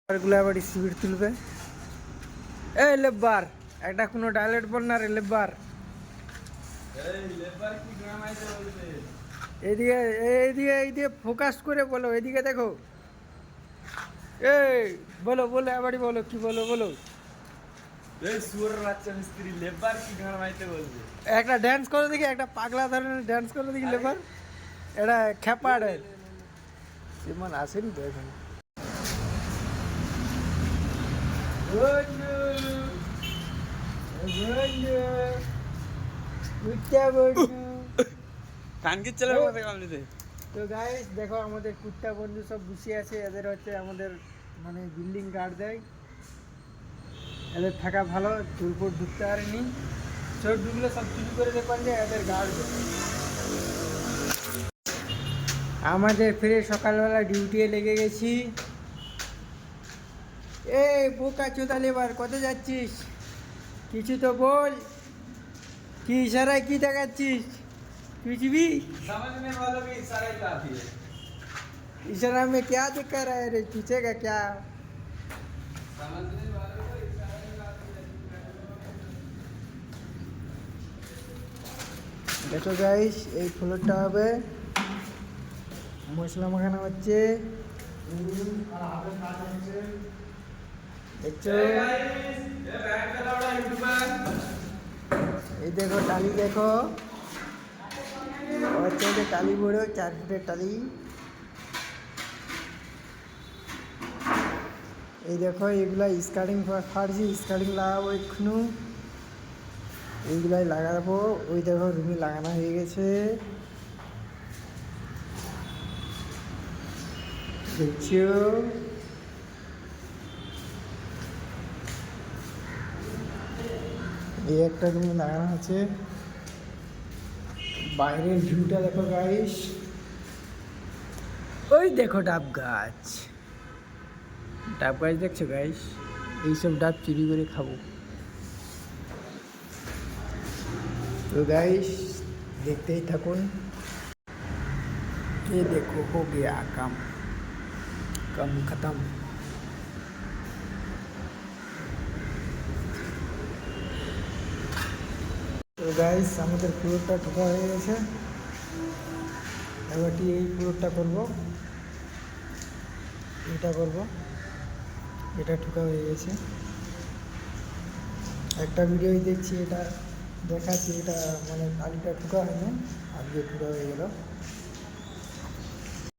গুলো আবার স্পিড তুলবে। এই লেবার একটা কোনো ডায়লগ বল না রে লেবার। এইদিকে এইদিকে এইদিকে ফোকাস করে বলো, এদিকে দেখো। এই বলো বলো আবারই বলো, কি বলো বলো। একটা ড্যান্স করে দেখি, একটা পাগলা ধরনের ড্যান্স করে দেখি লেবার। এটা খেপা ড্যান্স সিমান আসেনি তো এখন। তো গাইস দেখো আমাদের কুত্তা বন্ধু সব বসে আছে, এদের হচ্ছে আমাদের মানে বিল্ডিং গার্ড দেয়। এদের থাকা ভালো, চুলপুর ঢুকতে পারেনি, চোর ঢুকলে সব চুরি করে দেখবেন যে এদের গার্ড দেয়। আমাদের ফিরে সকালবেলা ডিউটি লেগে গেছি। এই বোকা চোদা লেবার কোথায় যাচ্ছিস? কিছু তো বল, কি ইশারায় কি দেখাচ্ছিস? कुछ भी समझने वालों की इशारा ही काफी है। इशारा में क्या दिखा रहा है रे, पूछेगा क्या? समझने वालों को इशारा ही काफी है। দেখো গাইস এই ফ্লোরটা হবে মশলা মাখানো হচ্ছে। দেখছো এই দেখো টালি, দেখো হচ্ছে যে টালি বড় 4 ফুটের টালি। এই দেখো এগুলা স্কার্টিং ফাড়ছি, স্কার্টিং লাগাবো এক্ষুনি, এইগুলাই লাগাবো। ওই দেখো রুমে লাগানো হয়ে গেছে, দেখছো। এই একটা রুমে লাগানো আছে। বাইরের ভিউটা দেখো গাইস, ওই দেখো ডাব গাছ, ডাব গাছ দেখছো গাইস? এইসব ডাব চুরি করে খাবো। तो गाइस देखते ही थकुन। ये देखो हो गया काम, काम खत्म। তো গাইস আমাদের পুরোটা ঠোকা হয়ে গেছে, এবারটি এই পুরোটা করব, এটা করব, এটা ঠোকা হয়ে গেছে। একটা ভিডিওই দেখছি, এটা দেখাচ্ছি, এটা মানে টালিটা ঠোকা হয়নি, আজকে ঠোকা হয়ে গেল।